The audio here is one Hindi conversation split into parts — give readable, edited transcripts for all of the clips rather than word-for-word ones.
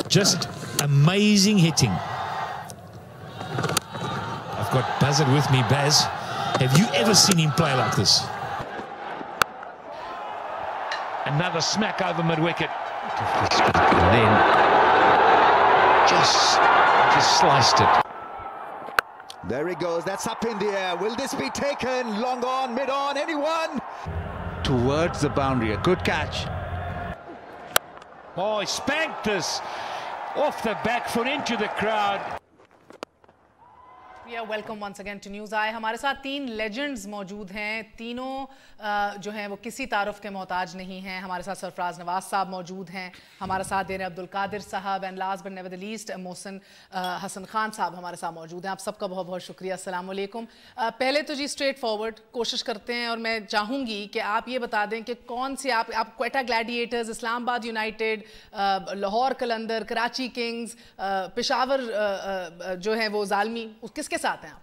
Just amazing hitting. I've got Buzzard with me. Baz, have you ever seen him play like this? Another smack over mid-wicket. And then just sliced it. There he goes, that's up in the air. Will this be taken? Long on, mid on, anyone? Towards the boundary, a good catch. Oh, he spanked this off the back foot into the crowd. Welcome once again to news आए। हमारे साथ तीन लेजेंड्स मौजूद हैं, तीनों जो हैं वो किसी तारुफ के मोहताज नहीं हैं। हमारे साथ सरफराज नवाज साहब मौजूद हैं, हमारे साथ दे रहे अब्दुल कादिर साहब, and last but never the least Mohsin Hasan Khan साहब हमारे साथ मौजूद हैं। आप सबका बहुत बहुत शुक्रिया। अस्सलाम वालेकुम। पहले तो जी स्ट्रेट फॉरवर्ड कोशिश करते हैं और मैं चाहूँगी कि आप ये बता दें कि कौन सी आप क्वेटा ग्लैडिएटर्स, इस्लामाबाद यूनाइटेड, लाहौर कलंदर, कराची किंग्स, पेशावर जो है वो जालमी, किसके साथ हैं आप?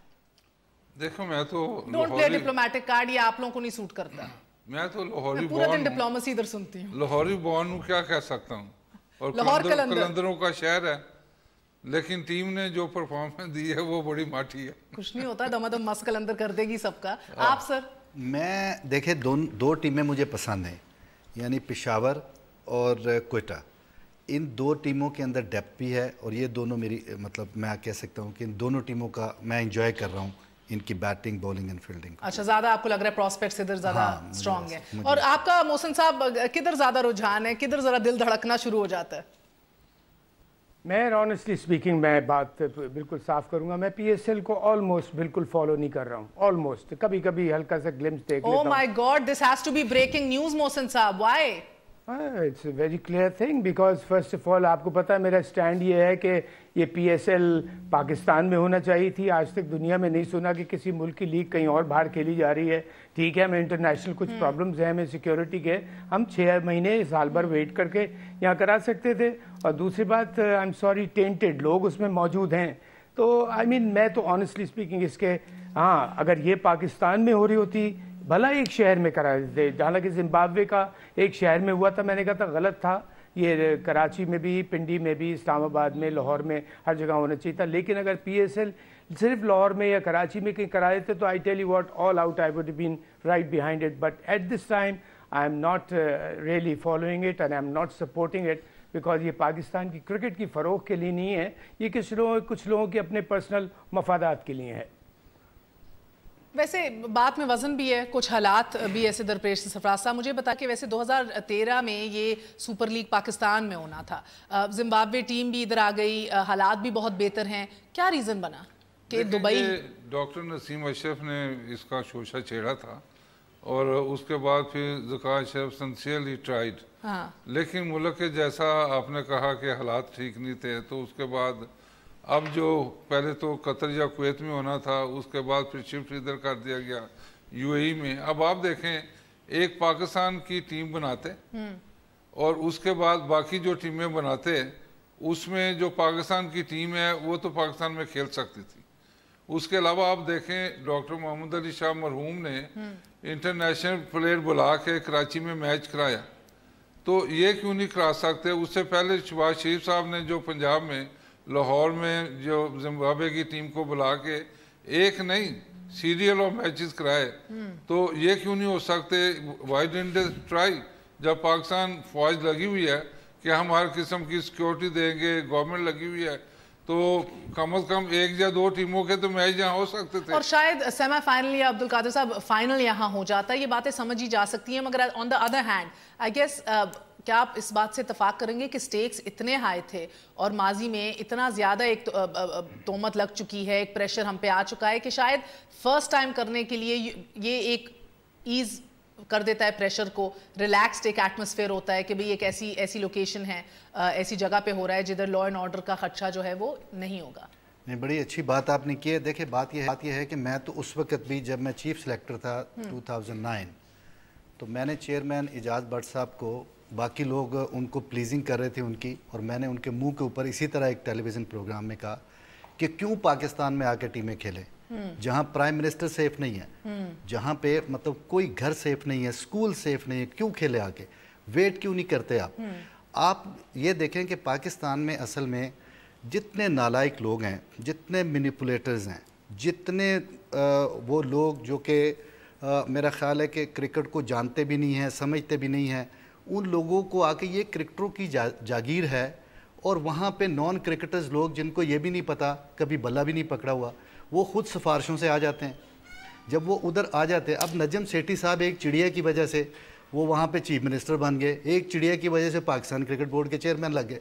देखो मैं तो डोंट प्ले डिप्लोमेटिक कार्ड, ये आप लोगों को नहीं सूट करता। मैं तो लाहौरी पूरा दिन डिप्लोमेसी इधर सुनती हूँ। लाहौरी बॉर्न हूँ, क्या कह सकता हूँ। और कलंदरों का शहर है, लेकिन टीम ने जो परफॉर्मेंस दी है वो बड़ी माठी है। कुछ नहीं होता, दमादम मस्त कलंदर कर देगी सबका। आप सर? मैं देखे दो टीमें मुझे पसंद हैं, यानी पेशावर और क्वेटा। इन दो टीमों के अंदर डेप्थ भी है और ये दोनों मेरी मतलब मैं कह सकता हूँ कि इन दोनों टीमों का मैं एंजॉय कर रहा हूँ, इनकी बैटिंग, बॉलिंग एंड फील्डिंग। अच्छा, ज़्यादा आपको लग रहा है प्रॉस्पेक्ट्स इधर ज़्यादा स्ट्रॉन्ग है। और आपका मोहसिन साहब किधर ज़्यादा रुझान है, किधर ज़रा दिल धड़कना शुरू हो जाता है? मैं ऑनेस्टली स्पीकिंग मैं बात बिल्कुल साफ करूंगा, मैं पीएसएल को ऑलमोस्ट बिल्कुल फॉलो नहीं कर रहा हूँ। ऑलमोस्ट कभी कभी हल्का सा ग्लिम्स देख लेता हूँ। Oh my God, this has to be breaking news Mohsin sahab, why? It's a very clear thing because first of all आपको पता है मेरा स्टैंड ये है कि ये पीएसएल पाकिस्तान में होना चाहिए थी। आज तक दुनिया में नहीं सुना कि किसी मुल्क की लीग कहीं और बाहर खेली जा रही है। ठीक है, हमें इंटरनेशनल कुछ प्रॉब्लम्स हैं, हमें सिक्योरिटी के, हम 6 महीने साल भर वेट करके यहाँ करा सकते थे। और दूसरी बात, आई एम सॉरी, टेंटेड लोग उसमें मौजूद हैं। तो आई मीन मैं तो ऑनेस्टली स्पीकिंग इसके, हाँ, अगर ये पाकिस्तान में हो रही होती, भला एक शहर में करा देते। हालांकि जिम्बाब्वे का एक शहर में हुआ था, मैंने कहा था गलत था। ये कराची में भी, पिंडी में भी, इस्लामाबाद में, लाहौर में, हर जगह होना चाहिए था। लेकिन अगर पीएसएल सिर्फ लाहौर में या कराची में कहीं करा देते तो I tell you what, all out I would have been right behind it. But at this time I am not really following it and I am not supporting it because ये पाकिस्तान की क्रिकेट की फ़रोग के लिए नहीं है, ये कुछ लोगों के अपने पर्सनल मफादात के लिए है। वैसे बात में वजन भी है, कुछ हालात भी ऐसे दरपेश। सरफराज साहब मुझे बता कि वैसे 2013 में ये सुपर लीग पाकिस्तान में होना था, जिम्बाब्वे टीम भी इधर आ गई, हालात भी बहुत बेहतर हैं, क्या रीज़न बना कि दुबई? डॉक्टर नसीम अशरफ ने इसका शोशा छेड़ा था और उसके बाद फिर ज़का अशरफ सिंसियरली ट्राइड, लेकिन मुल्क के जैसा आपने कहा कि हालात ठीक नहीं थे, तो उसके बाद अब जो पहले तो कतर या कुवैत में होना था, उसके बाद फिर शिफ्ट इधर कर दिया गया यूएई में। अब आप देखें, एक पाकिस्तान की टीम बनाते और उसके बाद बाकी जो टीमें बनाते, उसमें जो पाकिस्तान की टीम है वो तो पाकिस्तान में खेल सकती थी। उसके अलावा आप देखें, डॉक्टर मोहम्मद अली शाह मरहूम ने इंटरनेशनल प्लेयर बुला के कराची में मैच कराया, तो ये क्यों नहीं करा सकते? उससे पहले शहबाज शरीफ साहब ने जो पंजाब में, लाहौर में जो जिम्बाब्वे की टीम को बुला के एक नहीं सीरियल ऑफ मैचेस कराए, तो ये क्यों नहीं हो सकते? Why didn't they try? जब पाकिस्तान फौज लगी हुई है कि हम हर किस्म की सिक्योरिटी देंगे, गवर्नमेंट लगी हुई है, तो कम से कम 1 या 2 टीमों के तो मैच यहाँ हो सकते थे। और शायद सेमीफाइनल या अब्दुल कादिर साहब फाइनल यहाँ हो जाता है, ये बातें समझ ही जा सकती हैं। मगर on the other hand I guess, क्या आप इस बात से इत्तेफाक करेंगे कि स्टेक्स इतने हाई थे और माजी में इतना ज़्यादा एक तोहमत लग चुकी है, एक प्रेशर हम पे आ चुका है कि शायद फर्स्ट टाइम करने के लिए ये एक ईज़ कर देता है प्रेशर को, रिलैक्स्ड एक एटमॉस्फेयर होता है कि भाई एक ऐसी लोकेशन है, ऐसी जगह पे हो रहा है जिधर लॉ एंड ऑर्डर का खदशा जो है वो नहीं होगा। नहीं, बड़ी अच्छी बात आपने की है। देखिए बात यह है कि मैं तो उस वक्त भी, जब मैं चीफ सेलेक्टर था 2009, तो मैंने चेयरमैन इजाज़ भट्ट साहब को, बाकी लोग उनको प्लीजिंग कर रहे थे उनकी, और मैंने उनके मुंह के ऊपर इसी तरह एक टेलीविज़न प्रोग्राम में कहा कि क्यों पाकिस्तान में आके टीमें खेले जहां प्राइम मिनिस्टर सेफ नहीं है, जहां पे मतलब कोई घर सेफ नहीं है, स्कूल सेफ नहीं है, क्यों खेले आके? वेट क्यों नहीं करते आप? आप ये देखें कि पाकिस्तान में असल में जितने नालायक लोग हैं, जितने मैनिपुलेटर्स हैं, जितने वो लोग जो कि मेरा ख्याल है कि क्रिकेट को जानते भी नहीं हैं, समझते भी नहीं हैं, उन लोगों को आके ये क्रिकेटरों की जागीर है, और वहाँ पे नॉन क्रिकेटर्स लोग जिनको ये भी नहीं पता, कभी बल्ला भी नहीं पकड़ा हुआ, वो खुद सिफारिशों से आ जाते हैं। जब वो उधर आ जाते हैं, अब नजम सेठी साहब एक चिड़िया की वजह से वो वहाँ पे चीफ मिनिस्टर बन गए, एक चिड़िया की वजह से पाकिस्तान क्रिकेट बोर्ड के चेयरमैन लग गए।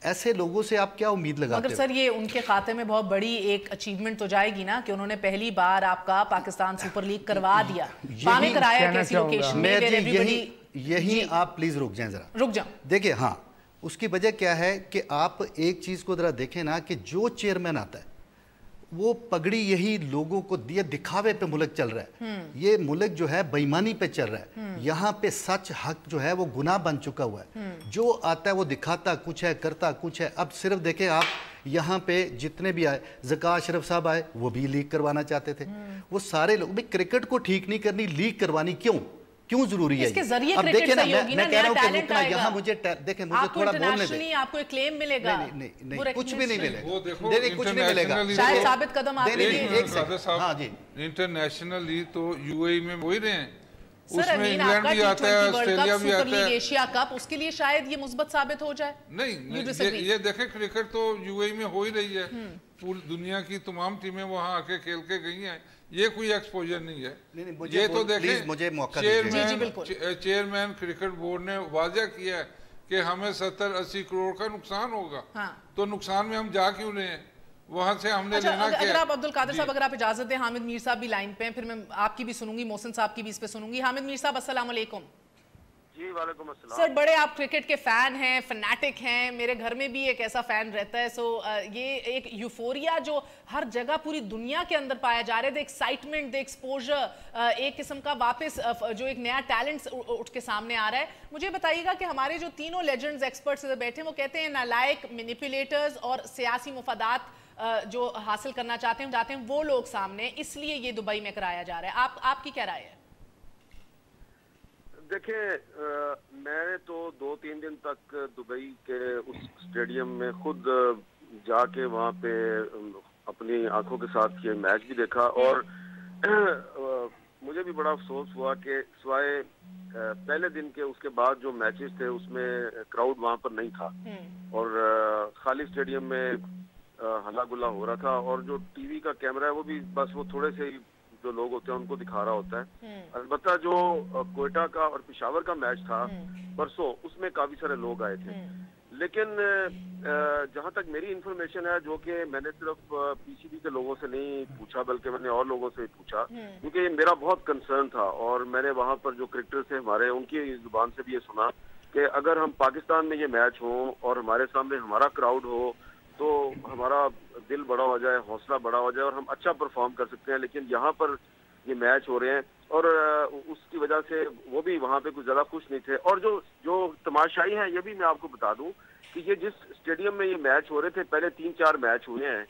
ऐसे लोगों से आप क्या उम्मीद लगाते मगर सर ये उनके खाते में बहुत बड़ी एक अचीवमेंट तो जाएगी ना कि उन्होंने पहली बार आपका पाकिस्तान सुपर लीग करवा दिया, पावे कराया कैसी लोकेशन में। यही आप प्लीज रुक जाएं जरा, रुक जाओ। देखिए, हाँ, उसकी वजह क्या है कि आप एक चीज को जरा देखें ना कि जो चेयरमैन आता है वो पगड़ी यही लोगों को दिए दिखावे पे मुल्क चल रहा है। ये मुल्क जो है बेईमानी पे चल रहा है। यहाँ पे सच हक जो है वो गुनाह बन चुका हुआ है। जो आता है वो दिखाता कुछ है, करता कुछ है। अब सिर्फ देखें आप, यहाँ पे जितने भी आए, ज़का अशरफ साहब आए, वो भी लीग करवाना चाहते थे। वो सारे लोग भी क्रिकेट को ठीक नहीं करनी, लीग करवानी क्यों जरूरी है? इसके जरिए अब क्रिकेट देखिए ना, सही होगी ना, मैं कह रहा हूं कि टैलेंट रुकना, आएगा। यहाँ मुझे देखें, मुझे थोड़ा बोलने दें। आपको एक क्लेम मिलेगा। नहीं, कुछ भी नहीं मिलेगा। वो देखो, नहीं, कुछ नहीं मिलेगा। शायद साबित कदम आपके लिए। एक सेकंड, हाँ जी, इंटरनेशनली तो यूएई में हो ही रहे हैं, सर उसमें इंग्लैंड भी आता है, ऑस्ट्रेलिया भी आता है, एशिया कप, उसके लिए शायद ये मुस्बत साबित हो जाए। नहीं, ये देखें, क्रिकेट तो यूएई में हो ही रही है, पूरी दुनिया की तमाम टीमें वहां आके खेल के गई हैं, ये कोई एक्सपोजर नहीं है। ये तो देखें, मुझे मौका चेयरमैन क्रिकेट बोर्ड ने वाज़ह किया है कि हमें 70-80 करोड़ का नुकसान होगा। तो नुकसान में हम जा क्यों रहे हैं? वहां से हमने लेना क्या? अगर आप अब्दुल कादिर साहब, अगर आप इजाजत दें, हामिद मीर साहब भी लाइन पे हैं, फिर मैं आपकी भी सुनूंगी, मोहसिन साहब की भी इस पे सुनूंगी। हामिद मीर साहब, अस्सलाम वालेकुम। जी वालेकुम अस्सलाम। सर, बड़े आप क्रिकेट के फैन हैं, फैनेटिक हैं, मेरे घर में भी एक ऐसा फैन रहता है। सो ये एक यूफोरिया जो हर जगह पूरी दुनिया के अंदर पाया जा रहा है, द एक्साइटमेंट, द एक्सपोजर, एक किस्म का वापस जो एक नया टैलेंट उठ के सामने आ रहा है। मुझे बताइएगा कि हमारे जो तीनों लेजेंड्स एक्सपर्ट्स इधर बैठे हैं, वो कहते हैं नालायक, मैनिपुलेटर्स और सियासी मुफादात जो हासिल करना चाहते हैं वो लोग सामने, इसलिए ये दुबई में कराया जा रहा है। आपकी क्या राय है? देखिए, मैंने तो 2-3 दिन तक दुबई के उस स्टेडियम में खुद जाके वहाँ पे अपनी आंखों के साथ ये मैच भी देखा, और मुझे भी बड़ा अफसोस हुआ कि सिवाय पहले दिन के, उसके बाद जो मैचेस थे उसमें क्राउड वहाँ पर नहीं था, और खाली स्टेडियम में हल्ला गुल्ला हो रहा था, और जो टीवी का कैमरा है वो भी बस वो थोड़े से जो लोग होते हैं उनको दिखा रहा होता है। अलबत्ता जो कोयटा का और पेशावर का मैच था परसों, उसमें काफी सारे लोग आए थे। लेकिन जहां तक मेरी इंफॉर्मेशन है, जो कि मैंने सिर्फ पीसीबी के लोगों से नहीं पूछा बल्कि मैंने और लोगों से पूछा, क्योंकि मेरा बहुत कंसर्न था, और मैंने वहां पर जो क्रिकेटर्स हैं हमारे, उनकी जुबान से भी ये सुना कि अगर हम पाकिस्तान में ये मैच हो और हमारे सामने हमारा क्राउड हो तो हमारा दिल बड़ा हो जाए, हौसला बड़ा हो जाए और हम अच्छा परफॉर्म कर सकते हैं। लेकिन यहाँ पर ये मैच हो रहे हैं और उसकी वजह से वो भी वहाँ पे कुछ ज़्यादा खुश नहीं थे। और जो तमाशाई हैं, ये भी मैं आपको बता दूं कि ये जिस स्टेडियम में ये मैच हो रहे थे, पहले 3-4 मैच हुए हैं,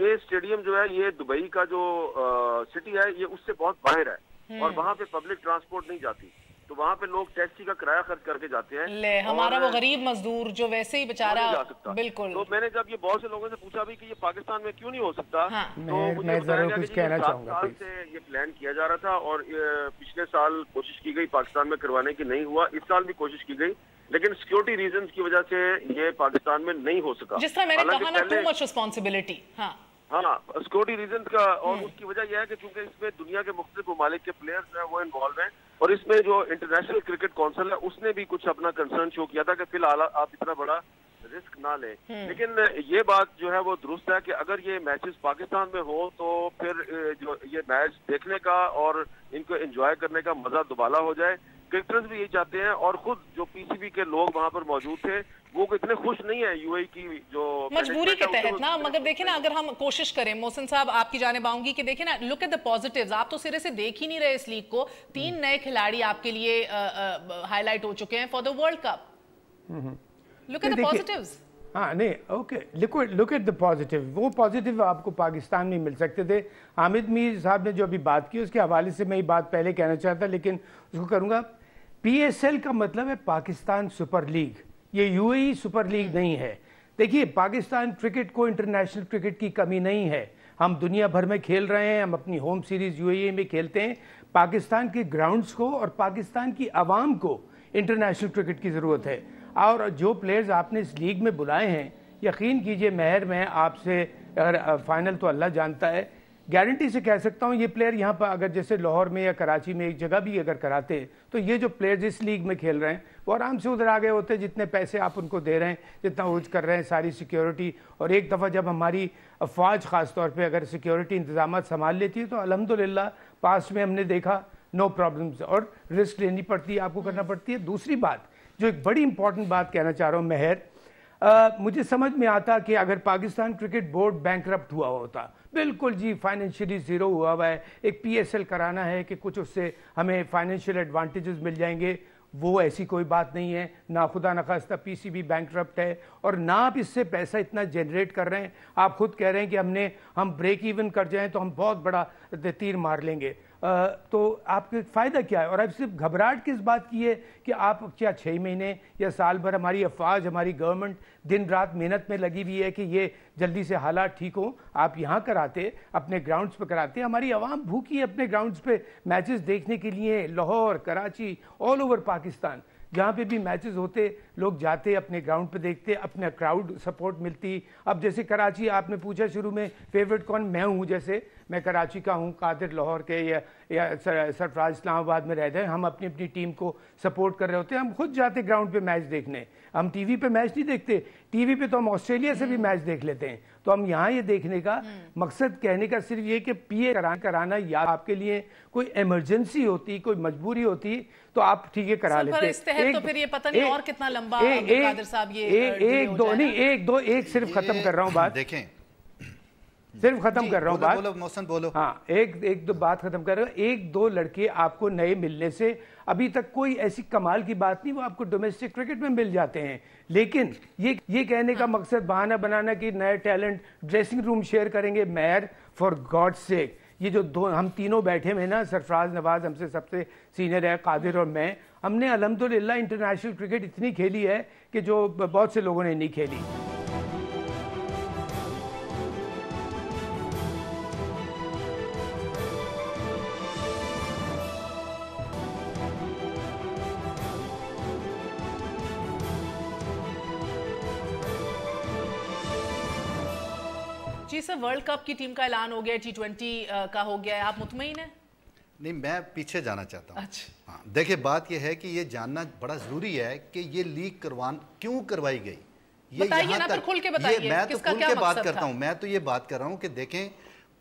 ये स्टेडियम जो है ये दुबई का जो सिटी है ये उससे बहुत बाहर है, और वहाँ पे पब्लिक ट्रांसपोर्ट नहीं जाती, तो वहाँ पे लोग टैक्सी का किराया खर्च करके जाते हैं। हमारा वो गरीब मजदूर जो वैसे ही बेचारा, बिल्कुल। तो मैंने जब ये बहुत से लोगों से पूछा भी कि ये पाकिस्तान में क्यों नहीं हो सकता, तो मैं जरूर कुछ कहना चाहूंगा। 7 साल से ये प्लान किया जा रहा था, और पिछले साल कोशिश की गई पाकिस्तान में करवाने की, नहीं हुआ। इस साल भी कोशिश की गई, लेकिन सिक्योरिटी रीजंस की वजह से ये पाकिस्तान में नहीं हो सका। जिस तरह मैंने कहा ना, टू मच रिस्पांसिबिलिटी। हाँ, सिक्योरिटी रीजन का, और उसकी वजह यह है कि क्योंकि इसमें दुनिया के मुख्तलिफ ममालिक के प्लेयर्स हैं वो इन्वॉल्व हैं, और इसमें जो इंटरनेशनल क्रिकेट काउंसिल है उसने भी कुछ अपना कंसर्न शो किया था कि फिलहाल आप इतना बड़ा रिस्क ना लें। लेकिन ये बात जो है वो दुरुस्त है कि अगर ये मैचेस पाकिस्तान में हो तो फिर जो ये मैच देखने का और इनको एंजॉय करने का मजा दुबाला हो जाए। क्रिकेटर्स भी यही चाहते हैं, और खुद जो पीसीबी के लोग वहाँ पर मौजूद थे वो इतने खुश नहीं है यूएई की जो मजबूरी के तहत ना। मगर देखिए ना, अगर हम कोशिश करें, मोहसिन साहब आपकी जानिब आऊंगी, कि देखिए ना, लुक एट द पॉजिटिव्स। आप तो सिरे से देख ही नहीं रहे इस लीग को। 3 नए खिलाड़ी आपके लिए हाईलाइट हो चुके हैं for the world cup. Look at the positives. हाँ, नहीं, okay, look at the positive. वो पॉजिटिव आपको पाकिस्तान में मिल सकते थे। हामिद मीर साहब ने जो अभी बात की उसके हवाले से मैं ये बात पहले कहना चाहता, लेकिन उसको करूँगा। PSL का मतलब है पाकिस्तान सुपर लीग। ये यूएई सुपर लीग नहीं है। देखिए, पाकिस्तान क्रिकेट को इंटरनेशनल क्रिकेट की कमी नहीं है। हम दुनिया भर में खेल रहे हैं, हम अपनी होम सीरीज यूएई में खेलते हैं। पाकिस्तान के ग्राउंड्स को और पाकिस्तान की आवाम को इंटरनेशनल क्रिकेट की ज़रूरत है। और जो प्लेयर्स आपने इस लीग में बुलाए हैं, यकीन कीजिए महर, मैं आपसे अगर फाइनल तो अल्लाह जानता है, गारंटी से कह सकता हूँ ये प्लेयर यहाँ पर अगर जैसे लाहौर में या कराची में एक जगह भी अगर कराते तो ये जो प्लेयर्स इस लीग में खेल रहे हैं वो आराम से उधर आ गए होते, जितने पैसे आप उनको दे रहे हैं, जितना यूज कर रहे हैं, सारी सिक्योरिटी। और एक दफ़ा जब हमारी अफवाज ख़ास तौर पे अगर सिक्योरिटी इंतजाम संभाल लेती है तो अल्हम्दुलिल्लाह पास में हमने देखा नो प्रॉब्लम्स, और रिस्क लेनी पड़ती है, आपको करना पड़ती है। दूसरी बात, जो एक बड़ी इंपॉर्टेंट बात कहना चाह रहा हूँ महर, मुझे समझ में आता कि अगर पाकिस्तान क्रिकेट बोर्ड बैंकरप्ट हुआ होता, बिल्कुल जी फाइनेंशियली ज़ीरो हुआ है, एक पीएसएल कराना है कि कुछ उससे हमें फाइनेंशियल एडवांटेजेस मिल जाएंगे, वो ऐसी कोई बात नहीं है। ना खुदा न खास्ता पीसीबी बैंकरप्ट है और ना आप इससे पैसा इतना जनरेट कर रहे हैं। आप खुद कह रहे हैं कि हम ब्रेक इवन कर जाएं तो हम बहुत बड़ा तीर मार लेंगे, तो आपके फ़ायदा क्या है? और अब सिर्फ घबराहट किस बात की है कि आप क्या 6 महीने या साल भर हमारी अफवाज, हमारी गवर्नमेंट दिन रात मेहनत में लगी हुई है कि ये जल्दी से हालात ठीक हो, आप यहाँ कराते, अपने ग्राउंड्स पे कराते। हमारी आवाम भूखी है अपने ग्राउंड्स पे मैचेस देखने के लिए। लाहौर, कराची, ऑल ओवर पाकिस्तान जहाँ पे भी मैचेस होते लोग जाते, अपने ग्राउंड पे देखते, अपना क्राउड सपोर्ट मिलती। अब जैसे कराची, आपने पूछा शुरू में फेवरेट कौन, मैं हूँ, जैसे मैं कराची का हूँ, कादिर लाहौर के या सरफराज इस्लामाबाद में रहते हैं, हम अपनी अपनी टीम को सपोर्ट कर रहे होते हैं। हम खुद जाते ग्राउंड पे मैच देखने, हम टीवी पे मैच नहीं देखते, टीवी पे तो हम ऑस्ट्रेलिया से भी मैच देख लेते हैं। तो हम यहाँ ये देखने का मकसद, कहने का सिर्फ ये कि पीए कराना या आपके लिए कोई इमरजेंसी होती, कोई मजबूरी होती तो आप ठीक है करा लेते। तो फिर ये पता नहीं और कितना लंबा कादिर साहब ये एक सिर्फ खत्म कर रहा हूँ बात, देखें सिर्फ खत्म कर रहा हूँ बात, बोलो मोहसिन बोलो। हाँ, एक दो बात खत्म कर रहा हूँ। 1-2 लड़के आपको नए मिलने से अभी तक कोई ऐसी कमाल की बात नहीं, वो आपको डोमेस्टिक क्रिकेट में मिल जाते हैं। लेकिन ये कहने का मकसद बहाना बनाना कि नए टैलेंट ड्रेसिंग रूम शेयर करेंगे, मैर फॉर गॉड सेक, ये जो हम तीनों बैठे हुए ना, सरफराज नवाज हमसे सबसे सीनियर है, कादिर और मैं, हमने अल्हम्दुलिल्लाह इंटरनेशनल क्रिकेट इतनी खेली है कि जो बहुत से लोगों ने नहीं खेली। जी सर, वर्ल्ड कप की टीम का ऐलान हो गया, T20 का हो गया है, आप मुतमईन हैं? नहीं, मैं पीछे जाना चाहता हूँ। अच्छा। हाँ, देखिए बात यह है कि ये जानना बड़ा ज़रूरी है कि ये लीग क्यों करवाई गई। ये बताइए ना, फिर खुल के बताइए, मैं तो खुल के बात करता हूँ। मैं तो ये बात कर रहा हूँ कि देखें,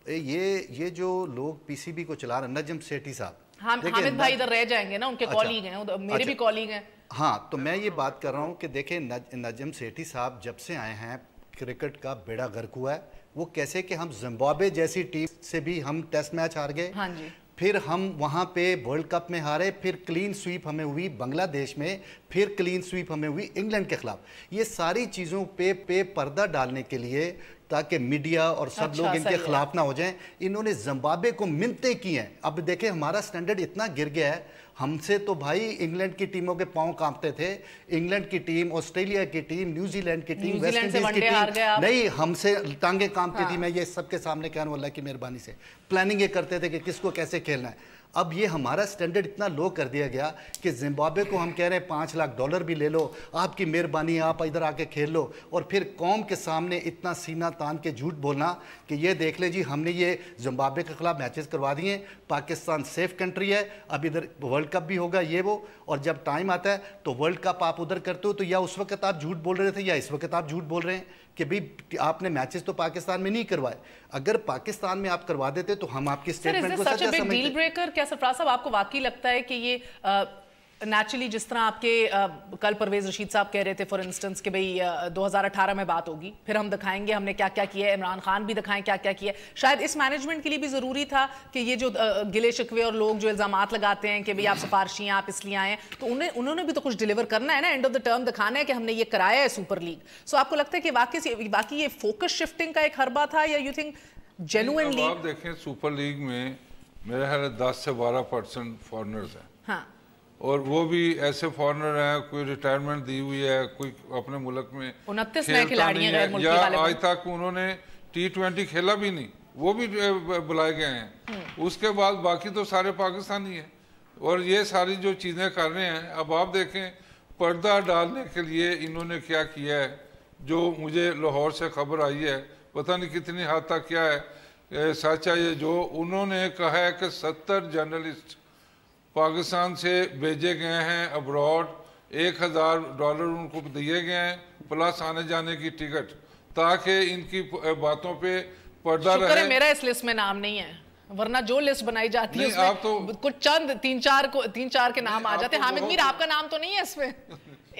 ये जो लोग पीसीबी को चला रहे, नजम सेठी साहब, हामिद भाई इधर रह जाएंगे ना, उनके कॉलीग हैं, मेरे भी कॉलीग हैं। हाँ, तो मैं ये बात कर रहा हूँ कि देखें, नजम सेठी साहब जब से आए हैं क्रिकेट का बेड़ा गर्क हुआ है। वो कैसे कि हम जिम्बाब्वे जैसी टीम से भी हम टेस्ट मैच हार गए, हाँ जी, फिर हम वहाँ पे वर्ल्ड कप में हारे, फिर क्लीन स्वीप हमें हुई बांग्लादेश में, फिर क्लीन स्वीप हमें हुई इंग्लैंड के खिलाफ। ये सारी चीज़ों पे पर्दा डालने के लिए, ताकि मीडिया और सब लोग इनके खिलाफ ना हो जाएं, इन्होंने जिम्बाब्वे को मिन्नतें की हैं। अब देखें, हमारा स्टैंडर्ड इतना गिर गया है, हमसे तो भाई इंग्लैंड की टीमों के पांव कांपते थे। इंग्लैंड की टीम, ऑस्ट्रेलिया की टीम, न्यूजीलैंड की टीम, वेस्ट इंडीज की टीम, नहीं, हमसे टांगे कांपती थी। मैं ये सबके सामने कहूँ अल्लाह की मेहरबानी से प्लानिंग ये करते थे कि किसको कैसे खेलना है। अब ये हमारा स्टैंडर्ड इतना लो कर दिया गया कि जिम्बाब्वे को हम कह रहे हैं $5 लाख भी ले लो, आपकी मेहरबानी, आप इधर आके खेल लो, और फिर कौम के सामने इतना सीना तान के झूठ बोलना कि ये देख ले जी, हमने ये जिम्बाब्वे के खिलाफ मैचेस करवा दिए, पाकिस्तान सेफ कंट्री है, अब इधर वर्ल्ड कप भी होगा ये वो, और जब टाइम आता है तो वर्ल्ड कप आप उधर करते हो, तो या उस वक्त आप झूठ बोल रहे थे या इस वक्त आप झूठ बोल रहे हैं कि भाई आपने मैचेस तो पाकिस्तान में नहीं करवाए। अगर पाकिस्तान में आप करवा देते तो हम आपकी स्टेटमेंट को सच्चा समझते। डील ब्रेकर क्या सरफराज साहब, आपको वाकई लगता है कि ये नेचुरली, जिस तरह आपके कल परवेज रशीद साहब कह रहे थे फॉर इंस्टेंस कि भाई 2018 में बात होगी, फिर हम दिखाएंगे हमने क्या क्या किया है, इमरान खान भी दिखाएं क्या क्या किया है, शायद इस मैनेजमेंट के लिए भी ज़रूरी था कि ये जो गिले शिकवे और लोग जो इल्ज़ामात लगाते हैं कि भाई आप सिफारशी हैं, आप इसलिए आए हैं, तो उन्होंने भी तो कुछ डिलीवर करना है ना, एंड ऑफ द टर्म दिखाना है कि हमने ये कराया है सुपर लीग। सो आपको लगता है कि बाकी ये फोकस शिफ्टिंग का एक हरबा था, या यू थिंक जेन्युइनली? आप देखें, सुपर लीग में मेरे ख्याल 10 से 12% फॉरेनर्स हैं। हाँ, और वो भी ऐसे फॉरनर हैं, कोई रिटायरमेंट दी हुई है, कोई अपने मुल्क में 29 नए खिलाड़ी हैं गैर मुल्की या वाले, आज तक उन्होंने T20 खेला भी नहीं, वो भी बुलाए गए हैं। उसके बाद बाकी तो सारे पाकिस्तानी हैं और ये सारी जो चीज़ें कर रहे हैं। अब आप देखें पर्दा डालने के लिए इन्होंने क्या किया है, जो मुझे लाहौर से खबर आई है, पता नहीं कितनी हद तक क्या है सच है ये, जो उन्होंने कहा है कि 70 जर्नलिस्ट पाकिस्तान से भेजे गए हैं अब्रॉड, $1000 उनको दिए गए हैं प्लस आने जाने की टिकट, ताकि इनकी बातों पे पर्दा रहे। मेरा इस लिस्ट में नाम नहीं है, वरना जो लिस्ट बनाई जाती है उसमें तो कुछ चंद तीन चार के नाम आ जाते हैं। हामिद मीर आपका नाम तो नहीं है इसमें?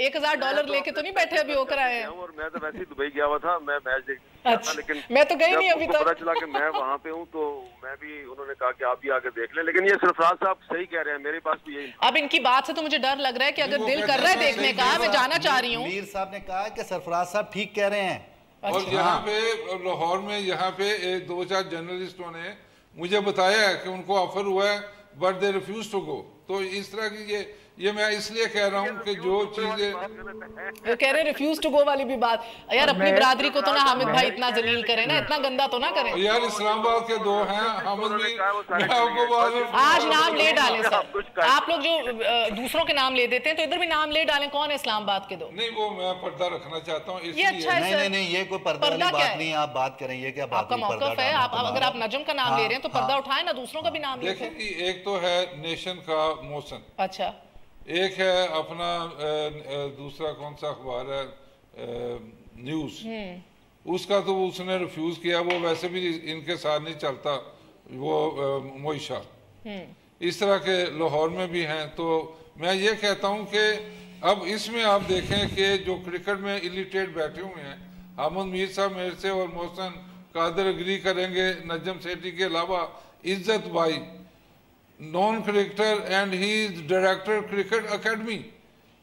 $1000 लेके तो नहीं बैठे अभी होकर आए हैं? और मैं तो वैसे ही दुबई गया हुआ था, मैं मैच देखने अच्छा, लेकिन मैं तो गई नहीं अभी तक। पता चला कि मैं वहाँ पे हूँ तो मैं भी, उन्होंने कहा कि आप भी आके देख लें। लेकिन ये सरफराज साहब सही कह रहे हैं, मेरे पास भी यही। अब इनकी बात से तो मुझे डर लग रहा है कि अगर दिल कर रहा है देखने का, मैं जाना चाह रही हूँ। मीर साहब ने कहा कि सरफराज साहब ठीक कह रहे हैं। और यहाँ पे लाहौर में यहाँ पे 2-4 जर्नलिस्टों ने मुझे बताया है कि उनको ऑफर हुआ है but they refuse to go. तो इस तरह की ये मैं इसलिए कह रहा हूँ कि जो चीजें वो कह रहे रिफ्यूज टू गो वाली भी बात, यार अपनी बिरादरी को तो ना हामिद भाई इतना जलील करें ना, इतना गंदा तो ना करें यार। इस्लामाबाद के 2 हैं हामिद भी, आज नाम ले डालें सर, आप लोग जो दूसरों के नाम ले देते हैं तो इधर भी नाम ले डालें। कौन है इस्लामाबाद के 2? नहीं, वो मैं पर्दा रखना चाहता हूँ ये अच्छा है सर। नहीं, ये कोई पर्दा वाली बात नहीं है, आप बात करें ये क्या बात आपका मौकफ है। आप अगर आप नजम का नाम ले रहे हैं तो पर्दा उठाएं ना, दूसरों का भी नाम लेते हैं। देखिए, एक तो है नेशन का मोशन, अच्छा, एक है अपना दूसरा कौन सा अखबार है न्यूज, उसका तो उसने रिफ्यूज किया, वो वैसे भी इनके साथ नहीं चलता, वो मोइशा। इस तरह के लाहौर में भी हैं। तो मैं ये कहता हूँ कि अब इसमें आप देखें कि जो क्रिकेट में इलिटेट बैठे हुए हैं, हामिद मीर साहब मेरे से और मोहसिन कादर एग्री करेंगे, नजम सेठी के अलावा इज्जत भाई non cricketer and he is director cricket academy,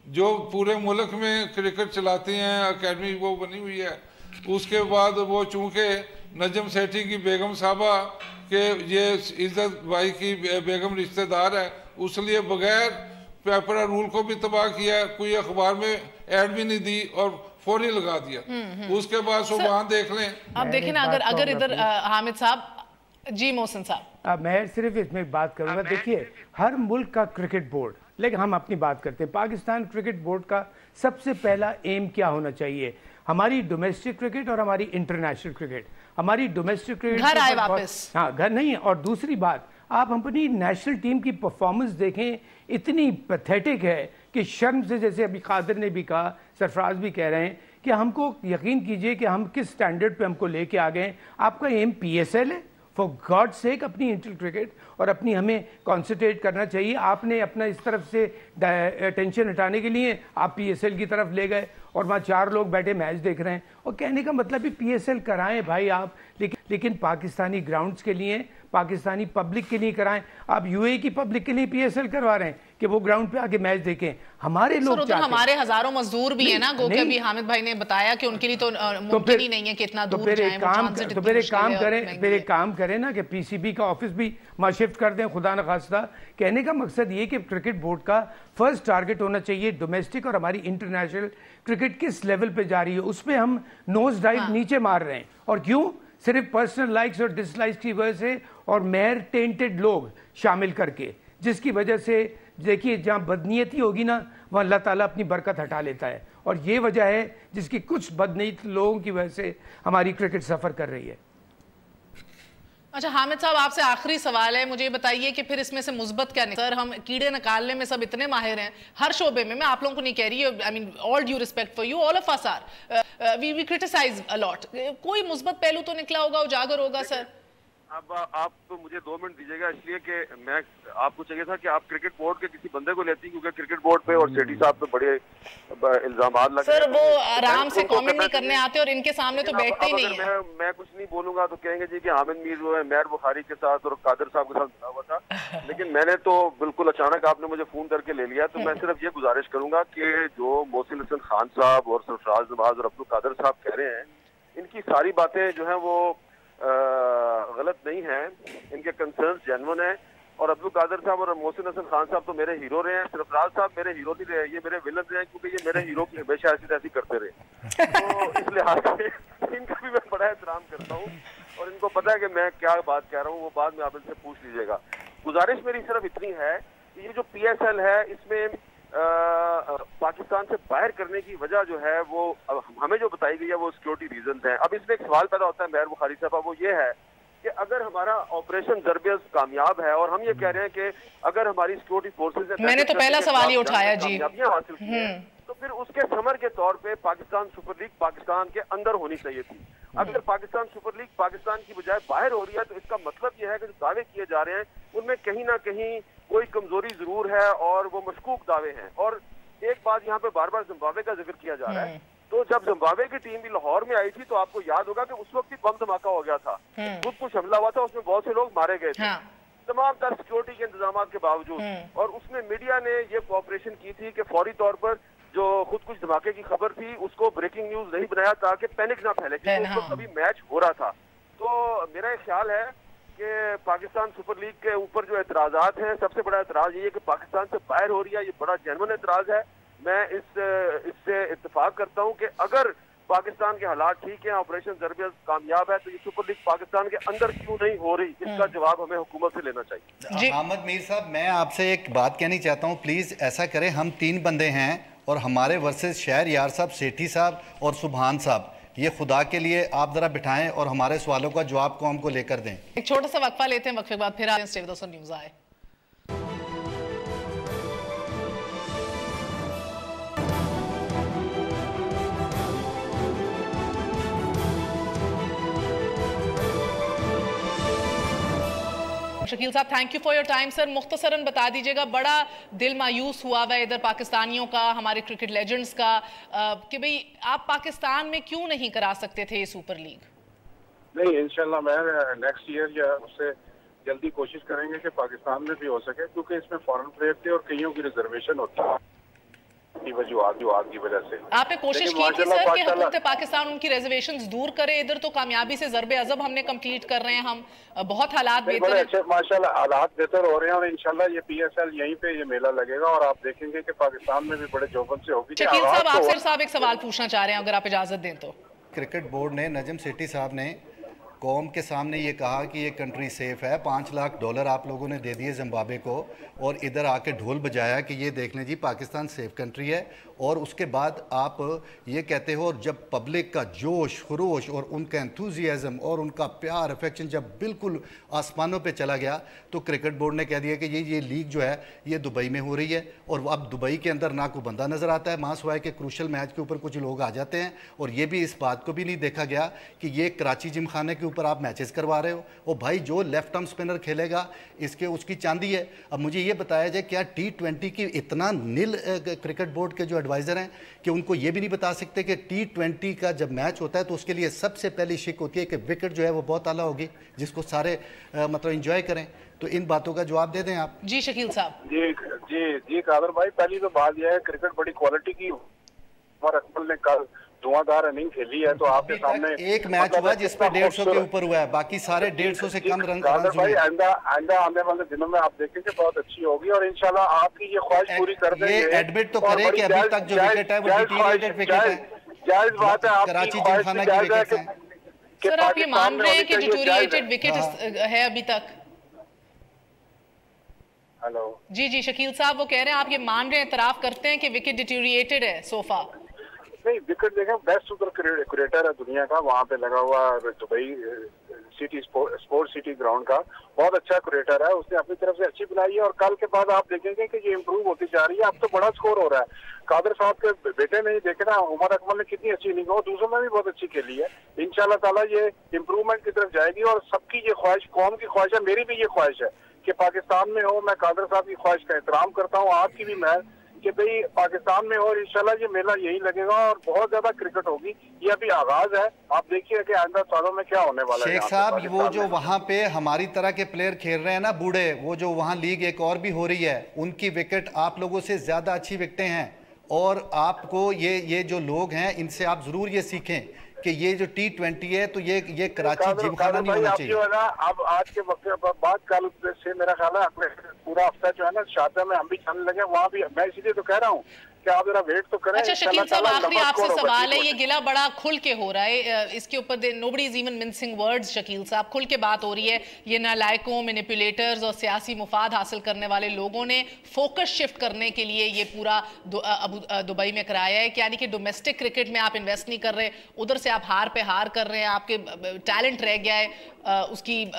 जो पूरे मुल्क में क्रिकेट चलाती हैं अकेडमी, वो बनी हुई है। उसके बाद वो चूंकि नजम सेठी की बेगम साहबा के ये इज्जत भाई की बेगम रिश्तेदार है, उसलिए बगैर पेपर रूल को भी तबाह किया, कोई अखबार में ऐड भी नहीं दी और फौरी लगा दिया। उसके बाद सुबह देख लें। अब देखें ना, अगर इधर हामिद साहब जी, मोहसिन साहब, मैं सिर्फ इसमें एक बात करूंगा। देखिए, हर मुल्क का क्रिकेट बोर्ड, लेकिन हम अपनी बात करते हैं, पाकिस्तान क्रिकेट बोर्ड का सबसे पहला एम क्या होना चाहिए? हमारी डोमेस्टिक क्रिकेट और हमारी इंटरनेशनल क्रिकेट। हमारी डोमेस्टिक क्रिकेट घर आए वापस, हाँ घर नहीं है। और दूसरी बात, आप अपनी नेशनल टीम की परफॉर्मेंस देखें, इतनी पैथेटिक है कि शर्म से, जैसे अभी कादिर ने भी कहा, सरफराज भी कह रहे हैं कि हमको यकीन कीजिए कि हम किस स्टैंडर्ड पे हमको लेके आ गए। आपका एम PSL है, फॉर गॉड सेक अपनी इंटर क्रिकेट और अपनी हमें कॉन्सेंट्रेट करना चाहिए। आपने अपना इस तरफ से टेंशन हटाने के लिए आप PSL की तरफ ले गए और वहाँ 4 लोग बैठे मैच देख रहे हैं। और कहने का मतलब भी PSL कराएं भाई आप, लेकिन पाकिस्तानी ग्राउंड्स के लिए, पाकिस्तानी पब्लिक के लिए कराएं। आप UAE की पब्लिक के लिए PSL करवा रहे हैं कि वो ग्राउंड पे आके मैच देखें। हमारे लोग चाहते हैं, हमारे हजारों मजदूर भी है ना, गो के भी हामिद भाई ने बताया कि उनके लिए तो मुमकिन ही नहीं है कि इतना दूर जाएं। तो फिर एक काम करें ना कि PCB का ऑफिस भी वहाँ शिफ्ट कर दें, खुदा न खास्ता। कहने का मकसद ये कि क्रिकेट बोर्ड का फर्स्ट टारगेट होना चाहिए डोमेस्टिक और हमारी इंटरनेशनल क्रिकेट किस लेवल पे जा रही है, उस पर हम नोज डाइव नीचे मार रहे हैं। और क्यों? सिर्फ पर्सनल लाइक्स और डिसलाइक्स की वजह से और मेयर टेंटेड लोग शामिल करके, जिसकी वजह से देखिए जहाँ बदनीयती होगी ना, वहाँ अल्लाह ताला अपनी बरकत हटा लेता है। और ये वजह है जिसकी कुछ बदनीयत लोगों की वजह से हमारी क्रिकेट सफ़र कर रही है। अच्छा हामिद साहब, आपसे आखिरी सवाल है, मुझे बताइए कि फिर इसमें से मुस्बत क्या निकल? सर, हम कीड़े निकालने में सब इतने माहिर हैं हर शोबे में, मैं आप लोगों को नहीं कह रही, I mean all due respect for you, all of us are, we criticize a lot. कोई मुस्बत पहलू तो निकला होगा, उजागर होगा सर? अब आप तो मुझे 2 मिनट दीजिएगा, इसलिए कि मैं आपको चाहिए था कि आप क्रिकेट बोर्ड के किसी बंदे को लेती, क्योंकि क्रिकेट बोर्ड पे और सेठी साहब पे बड़े इल्जामात लगे। सर वो आराम से कमेंट नहीं करने आते और इनके सामने तो बैठते ही नहीं है। मैं कुछ नहीं बोलूंगा तो कहेंगे जी कि हामिद मीर जो है मेयर बुखारी के साथ और कादिर साहब के साथ मिला हुआ था, लेकिन मैंने तो बिल्कुल अचानक आपने मुझे फोन करके ले लिया। तो मैं सिर्फ ये गुजारिश करूंगा कि जो मोहसिन हसन खान साहब और सरफराज नवाज और अब्दुल कादिर साहब कह रहे हैं, इनकी सारी बातें जो है वो गलत नहीं है, इनके कंसर्न्स जेन्युइन है। और अब्दुल कादिर साहब और मोहसिन हसन खान साहब तो मेरे हीरो रहे हैं, सरफराज साहब मेरे हीरो नहीं रहे, ये मेरे विलन रहे हैं, क्योंकि ये मेरे हीरो की हमेशा ऐसी तैसी करते रहे। तो इस लिहाज से इनका भी मैं बड़ा एहतराम करता हूँ और इनको पता है कि मैं क्या बात कह रहा हूँ, वो बात में आप इनसे पूछ लीजिएगा। गुजारिश मेरी सिर्फ इतनी है कि ये जो PSL है इसमें पाकिस्तान से बाहर करने की वजह जो है वो हमें जो बताई गई है वो सिक्योरिटी रीजन है। अब इसमें एक सवाल पैदा होता है मेहर बुखारी साहब, वो ये है कि अगर हमारा ऑपरेशन ज़रबे कामयाब है और हम ये कह रहे हैं कि अगर हमारी सिक्योरिटी फोर्सेज, मैंने तो पहला सवाल ही उठाया जी, कामयाबियां हासिल की हैं, तो फिर उसके समर के तौर पे पाकिस्तान सुपर लीग पाकिस्तान के अंदर होनी चाहिए थी। अगर पाकिस्तान सुपर लीग पाकिस्तान की बजाय बाहर हो रही है तो इसका मतलब यह है कि जो दावे किए जा रहे हैं उनमें कहीं ना कहीं कोई कमजोरी जरूर है और वो मशकूक दावे हैं। और एक बात यहाँ पे बार बार जिम्बाब्वे का जिक्र किया जा रहा है, तो जब जिम्बाब्वे की टीम भी लाहौर में आई थी तो आपको याद होगा कि उस वक्त भी बम धमाका हो गया था, खुद कुछ हमला हुआ था, उसमें बहुत से लोग मारे गए थे तमाम तर सिक्योरिटी के इंतजाम के बावजूद। और उसमें मीडिया ने ये कोऑपरेशन की थी कि फौरी तौर पर जो खुद कुछ धमाके की खबर थी उसको ब्रेकिंग न्यूज नहीं बनाया ताकि पैनिक ना फैले, क्योंकि उस वक्त अभी मैच हो रहा था। तो मेरा एक ख्याल है कि पाकिस्तान सुपर लीग के ऊपर जो एतराज़ात हैं, सबसे बड़ा एतराज़ ये है कि पाकिस्तान से बाहर हो रही है, ये बड़ा जेन्युइन एतराज़ है। मैं इससे इत्तेफाक करता हूं कि अगर पाकिस्तान के हालात ठीक हैं, ऑपरेशन ज़रबे कामयाब है, तो ये सुपर लीग पाकिस्तान के अंदर क्यों नहीं हो रही, इसका जवाब हमें हुकूमत से लेना चाहिए। अहमद मीर साहब, मैं आपसे एक बात कहनी चाहता हूँ, प्लीज़ ऐसा करें, हम 3 बंदे हैं और हमारे वर्सेस शहर यार साहब, सेठी साहब और सुबहान साहब, ये खुदा के लिए आप जरा बिठाएं और हमारे सवालों का जवाब कौम को लेकर दें। एक छोटा सा वक्फा लेते हैं, वक्फे के बाद फिर आते हैं stay with us on news आए। Shakeel sahab, thank you for your time sir. मुख्तसरन बता दीजिएगा, बड़ा दिल मायूस हुआ हुआ है इधर पाकिस्तानियों का, हमारे क्रिकेट लेजेंड्स का, कि भाई आप पाकिस्तान में क्यों नहीं करा सकते थे ये सुपर लीग? नहीं, इंशाल्लाह मैं नेक्स्ट ईयर या उससे जल्दी कोशिश करेंगे कि पाकिस्तान में भी हो सके, क्योंकि इसमें फॉरेन प्लेयर थे और कईयों की रिजर्वेशन होती है की वजह से। आपने कोशिश की थी सर कि हुकूमत पाकिस्तान उनकी रिजर्वेशंस दूर करे? इधर तो कामयाबी से ज़रबे अज़ब हमने कंप्लीट कर रहे हैं, हम बहुत हालात बेहतर हैं। अच्छे माशाल्लाह हालात बेहतर हो रहे हैं और इंशाल्लाह ये PSL यहीं पे ये मेला लगेगा और आप देखेंगे कि पाकिस्तान में भी बड़े जोबन से होगी। शकील साहब, आपसे साहब एक सवाल पूछना चाह रहे हैं, अगर आप इजाजत दें तो। क्रिकेट बोर्ड ने, नजम सेठी साहब ने कौम के सामने ये कहा कि ये कंट्री सेफ है, $5 लाख आप लोगों ने दे दिए जिम्बाब्वे को, और इधर आके ढोल बजाया कि ये देख लें जी पाकिस्तान सेफ कंट्री है, और उसके बाद आप ये कहते हो, और जब पब्लिक का जोश खरोश और उनका एंथुजियाज़म और उनका प्यार अफेक्शन जब बिल्कुल आसमानों पे चला गया, तो क्रिकेट बोर्ड ने कह दिया कि ये लीग जो है ये दुबई में हो रही है, और अब दुबई के अंदर ना कोई बंदा नज़र आता है, मास हुआ है कि क्रूशल मैच के ऊपर कुछ लोग आ जाते हैं, और ये भी इस बात को भी नहीं देखा गया कि ये कराची जिमखाने के ऊपर आप मैचेस करवा रहे हो। और भाई जो लेफ्ट आर्म स्पिनर खेलेगा उसकी चांदी है। अब मुझे ये बताया जाए, क्या T20 की इतना नील क्रिकेट बोर्ड के जो एडवाइज़र हैं कि उनको ये भी नहीं बता सकते कि T20 का जब मैच होता है तो उसके लिए सबसे पहली शिक होती है कि विकेट जो है वो बहुत आला होगी, जिसको सारे मतलब इंजॉय करें। तो इन बातों का जवाब दे दें आप। जी शकील साहब। जी कादर भाई, पहली तो बात यह है क्रिकेट बड़ी क्वालिटी की, और अकमल ने कल धुआंधार रनिंग खेली है, तो आपके सामने एक मैच हुआ जिस पे 150 के ऊपर हुआ है, बाकी सारे 150 से कम रन। भाई आइंदा आने वाले दिनों में आप देखेंगे बहुत अच्छी होगी, और इंशाल्लाह आपकी ये ख्वाहिश पूरी कर देंगे। ये एडमिट तो करें कि अभी तक जो विकेट है वो डिटीरिएटेड विकेट है। जायज बात है, कराची जिमखाना की विकेट है। सर आप ये मान रहे हैं कि डिटीरिएटेड विकेट है अभी तक? हेलो जी शकील साहब, वो कह रहे हैं आप ये मान रहे हैं, इतराफ करते हैं कि विकेट डिटीरिएटेड है सोफा? नहीं, विकेट देखें, बेस्ट सुपर क्रिकेटर है दुनिया का, वहाँ पे लगा हुआ Dubai city sport city ground का, बहुत अच्छा क्रिकेटर है, उसने अपनी तरफ से अच्छी बनाई है, और कल के बाद आप देखेंगे कि ये इम्प्रूव होती जा रही है। अब तो बड़ा स्कोर हो रहा है। कादर साहब के बेटे ने ही देखे ना, उमर अकमल ने कितनी अच्छी इनिंग हो, दूसरों में भी बहुत अच्छी खेली है। इंशाल्लाह ताला ये इम्प्रूवमेंट की तरफ जाएगी, और सबकी ये ख्वाहिश, कौम की ख्वाहिश है, मेरी भी ये ख्वाहिश है कि पाकिस्तान में हो। मैं कादर साहब की ख्वाहिश का एहतराम करता हूँ, आपकी भी मैं, कि भाई पाकिस्तान में हो, और इंशाल्लाह ये मेला यही लगेगा और बहुत ज्यादा क्रिकेट होगी। ये अभी आगाज है, आप देखिए कि आइंदा सालों में क्या होने वाला है। शेख साहब, वो जो वहाँ पे हमारी तरह के प्लेयर खेल रहे हैं ना बूढ़े, वो जो वहाँ लीग एक और भी हो रही है, उनकी विकेट आप लोगों से ज्यादा अच्छी विकेटें हैं, और आपको ये जो लोग हैं इनसे आप जरूर ये सीखें कि ये जो T20 है तो ये कराची जिमखाना नहीं होना चाहिए। जो है ना अब आज के वक्त बाद कल से मेरा ख्याल है पूरा हफ्ता जो है ना शारजा में हम भी जाने लगे, वहाँ भी मैं इसीलिए तो कह रहा हूँ कि आप जरा वेट तो करें। अच्छा शकील साहब, आखिरी आपसे सवाल है, ये गिला बड़ा खुल के हो रहा है, इसके ऊपर nobody is even mincing words. Shakeel साहब, खुल के बात हो रही है, ये नालायकों, मैनिपुलेटर्स और सियासी मुफाद हासिल करने वाले लोगों ने फोकस शिफ्ट करने के लिए ये पूरा दुबई में कराया है कि यानी कि डोमेस्टिक क्रिकेट में आप इन्वेस्ट नहीं कर रहे, उधर से आप हार पे हार कर रहे हैं, आपके टैलेंट रह गया है, उसकी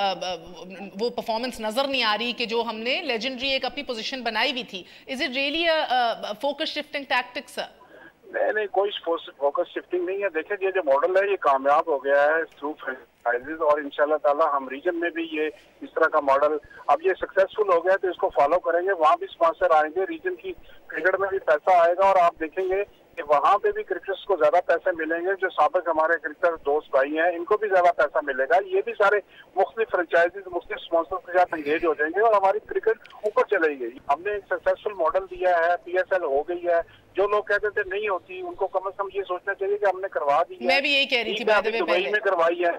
वो परफॉर्मेंस नजर नहीं आ रही कि जो हमने लेजेंडरी एक अपनी पोजीशन बनाई हुई थी। Is it really focus shifting tactics? नहीं, कोई फोकस शिफ्टिंग नहीं है। देखिए ये जो मॉडल है ये कामयाब हो गया है थ्रू फ्रेंचाइजीज, और इंशाल्लाह ताला हम रीजन में भी ये इस तरह का मॉडल अब ये सक्सेसफुल हो गया तो इसको फॉलो करेंगे। वहाँ भी स्पॉन्सर आएंगे, रीजन की क्रिकेट में भी पैसा आएगा, और आप देखेंगे कि वहाँ पे भी क्रिकेटर्स को ज्यादा पैसे मिलेंगे। जो साबिक हमारे क्रिकेटर दोस्त भाई हैं इनको भी ज्यादा पैसा मिलेगा। ये भी सारे मुख्तलिफ फ्रेंचाइजीज मुख्तलिफ स्पॉन्सर्स के साथ एंगेज हो जाएंगे और हमारी क्रिकेट ऊपर चलेगी। हमने एक सक्सेसफुल मॉडल दिया है, PSL हो गई है। जो लोग कहते थे नहीं होती, उनको कम से कम ये सोचना चाहिए कि हमने करवा दी है। मैं भी यही कह रही थी, दुबई में करवाई है,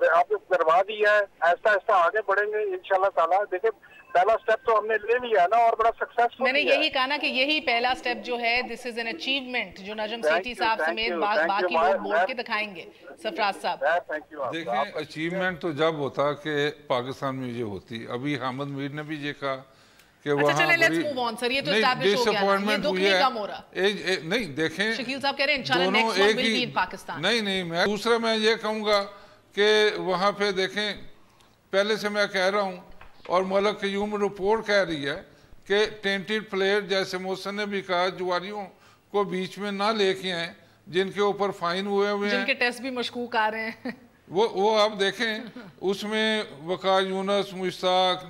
आपने करवा दी है, ऐसा ऐसा आगे बढ़ेंगे इंशाल्लाह ताला। देखिए पहला स्टेप तो हमने ले लिया ना, और बड़ा सक्सेसफुल। मैंने यही कहा ना कि यही पहला स्टेप जो है, दिस इज एन अचीवमेंट जो नजम सेठी साहब समेत बाकी लोग बोल के दिखाएंगे। सरफराज साहब देखिए, अचीवमेंट तो जब होता कि पाकिस्तान में ये होती। अभी हामिद मीर ने भी ये कहा कि नहीं देखें, शकील साहब कह रहे हैं इंशाल्लाह next one will be in Pakistan. नहीं, मैं दूसरा मैं ये कहूँगा कि वहाँ पे देखें, पहले से मैं कह रहा हूँ और मलक क़य्यूम रिपोर्ट कह रही है कि टेंटेड प्लेयर जैसे मोहसिन ने भी कहा, जुआरियों को बीच में ना लेके आए जिनके ऊपर फाइन हुए हैं, जिनके टेस्ट भी मशकूक आ रहे हैं। वो आप देखें, उसमें वकार यूनस, मुश्ताक,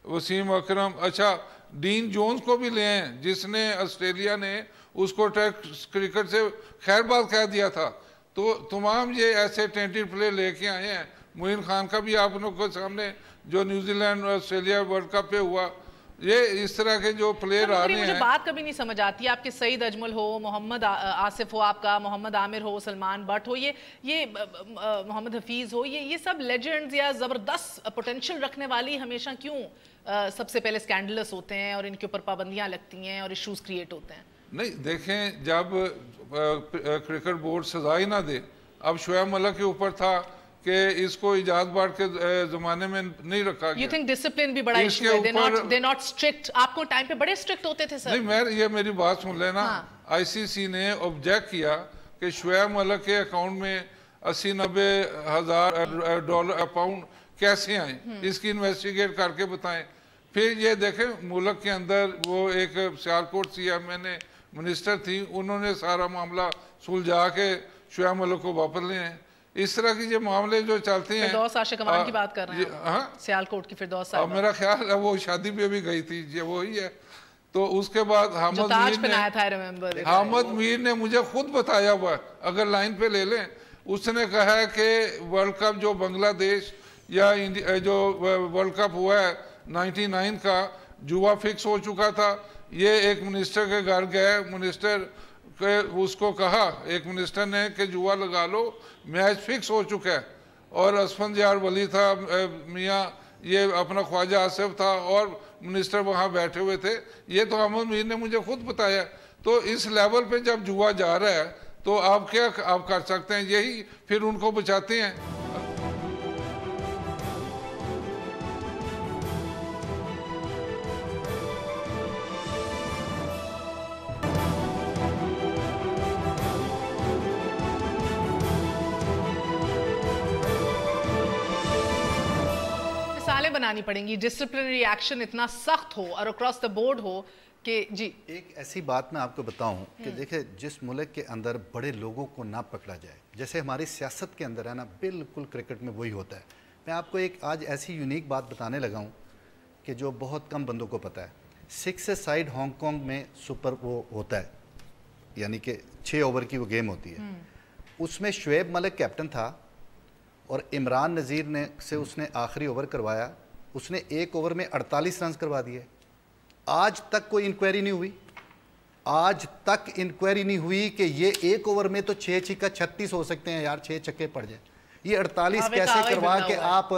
वसीम अकरम, अच्छा डीन जोन्स को भी ले आए जिसने ऑस्ट्रेलिया ने उसको टेस्ट क्रिकेट से खैरबाद कह दिया था। तो तमाम ये ऐसे टेंटेड प्लेयर लेके आए हैं। मोइन खान का भी आप लोग के सामने जो न्यूजीलैंड ऑस्ट्रेलिया वर्ल्ड कप पे हुआ, ये इस तरह के जो प्लेयर आ रहे हैं। मुझे बात कभी नहीं समझ आती, आपके सईद अजमल हो, मोहम्मद आसिफ हो, आपका मोहम्मद आमिर हो, सलमान बट हो, ये मोहम्मद हफीज हो, ये सब लेजेंड्स या जबरदस्त पोटेंशियल रखने वाली हमेशा क्यों सबसे पहले स्कैंडलस होते हैं और इनके ऊपर पाबंदियां लगती हैं और इश्यूज क्रिएट होते हैं? नहीं देखें, जब क्रिकेट बोर्ड सजा ही ना दे, अब शोएब मलिक के ऊपर था कि इसको इजाज बार्ड के जमाने में नहीं रखा गया। You think discipline भी बड़ा इशू है? They're not strict. आपको टाइम पे बड़े स्ट्रिक्ट होते थे सर? नहीं, ये मेरी बात सुन लेना। ICC ने ऑब्जेक्ट किया कि शोएब मलिक के अकाउंट में 80-90 हज़ार डॉलर पाउंड कैसे आए, इसकी इन्वेस्टिगेट करके बताएं। फिर ये देखें, मुल्क के अंदर वो एक सियालकोट CMA मिनिस्टर थी, उन्होंने सारा मामला सुलझा के शोएब मलिक को वापस ले आए। इस तरह की जो मामले जो चलते हैं, फिरदौस आशिक अमान की बात कर रहे हैं, हाँ, सियालकोट की फिरदौस साहब, मेरा ख्याल है वो शादी पे भी गई थी, ये वही है। तो उसके बाद हामिद मीर ने मुझे खुद बताया हुआ, अगर लाइन पे ले लें, उसने कहा है कि वर्ल्ड कप जो बांग्लादेश या जो वर्ल्ड कप हुआ है 99 का, जुआ फिक्स हो चुका था। ये एक मिनिस्टर के घर गए, मिनिस्टर के उसको कहा, एक मिनिस्टर ने कि जुआ लगा लो, मैच फिक्स हो चुका है। और असफंदयार वली था, मियाँ ये अपना ख्वाजा आसिफ था और मिनिस्टर वहाँ बैठे हुए थे। ये तो हामिद मीर ने मुझे खुद बताया। तो इस लेवल पे जब जुआ जा रहा है तो आप क्या आप कर सकते हैं? यही फिर उनको बचाते हैं। बनानी पड़ेंगी, डिसिप्लिनरी एक्शन इतना सख्त हो और अक्रॉस द बोर्ड हो कि जी। एक ऐसी बात मैं आपको बताऊं कि देखिए, जिस मुल्क के अंदर बड़े लोगों को ना पकड़ा जाए, जैसे हमारी सियासत के अंदर है ना, बिल्कुल क्रिकेट में वही होता है। मैं आपको एक आज ऐसी यूनिक बात बताने लगा हूं कि जो बहुत कम बंदों को पता है। 6 साइड हांगकॉन्ग में सुपर वो होता है, यानी कि 6 ओवर की वो गेम होती है। उसमें शोएब मलिक कैप्टन था और इमरान नज़ीर ने से उसने आखिरी ओवर करवाया। उसने 1 ओवर में 48 रन करवा दिए। आज तक कोई इंक्वायरी नहीं हुई, आज तक इंक्वायरी नहीं हुई कि ये एक ओवर में तो 6 छक्का 36 हो सकते हैं यार, 6 छक्के पड़ जाए, ये 48 कैसे करवा के आप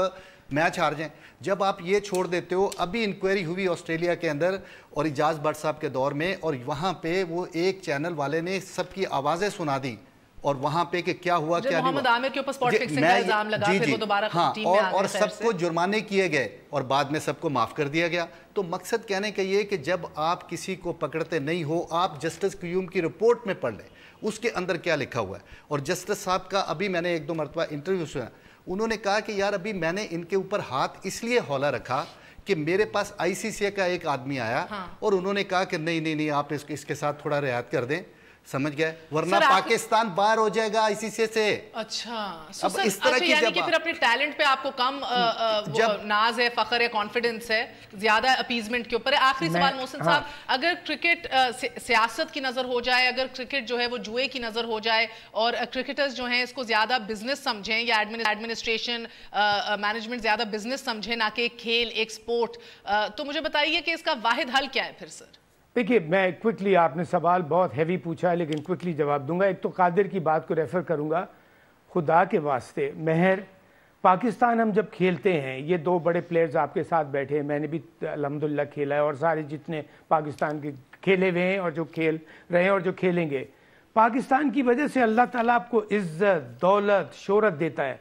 मैच हार जाएं। जब आप ये छोड़ देते हो, अभी इंक्वायरी हुई ऑस्ट्रेलिया के अंदर और इजाज भट्ट साहब के दौर में, और वहां पे वो एक चैनल वाले ने सबकी आवाजें सुना दी और वहां पे कि क्या हुआ क्या नहीं हुआ, आमिर के ऊपर स्पॉट फिक्सिंग का इल्जाम लगा, फिर वो दोबारा टीम में आ गए, और सबको जुर्माने किए गए और बाद में सबको माफ कर दिया गया। तो मकसद कहने का ये कि जब आप किसी को पकड़ते नहीं हो, आप जस्टिस क्यूम की रिपोर्ट में पढ़ लें उसके अंदर क्या लिखा हुआ है। और जस्टिस साहब का अभी मैंने 1-2 मरतबा इंटरव्यू सुना, उन्होंने कहा कि यार अभी मैंने इनके ऊपर हाथ इसलिए हौला रखा कि मेरे पास ICC का एक आदमी आया और उन्होंने कहा कि नहीं आप इसके साथ थोड़ा रियायत कर दें, समझ गए, वरना पाकिस्तान बाहर हो जाएगा ICC से। अच्छा, अब इस तरह की यानी कि फिर अपने टैलेंट पे आपको कम नाज है, फखर है, कॉन्फिडेंस है, ज्यादा अपीजमेंट के ऊपर है। आखिरी सवाल मोहसिन साहब, अगर क्रिकेट सियासत की नजर हो जाए, अगर क्रिकेट जो है वो जुए की नजर हो जाए और क्रिकेटर्स जो हैं इसको ज्यादा बिजनेस समझें या एडमिनिस्ट्रेशन मैनेजमेंट ज्यादा बिजनेस समझें ना कि खेल एक स्पोर्ट, तो मुझे बताइए कि इसका वाहिद हल क्या है फिर सर? देखिए, मैं क्विकली, आपने सवाल बहुत हैवी पूछा है लेकिन क्विकली जवाब दूंगा। एक तो कादिर की बात को रेफर करूंगा, खुदा के वास्ते महर, पाकिस्तान हम जब खेलते हैं, ये 2 बड़े प्लेयर्स आपके साथ बैठे हैं, मैंने भी अल्हम्दुलिल्लाह खेला है और सारे जितने पाकिस्तान के खेले हुए हैं और जो खेल रहे हैं और जो खेलेंगे, पाकिस्तान की वजह से अल्लाह ताला आपको इज्जत, दौलत, शोहरत देता है।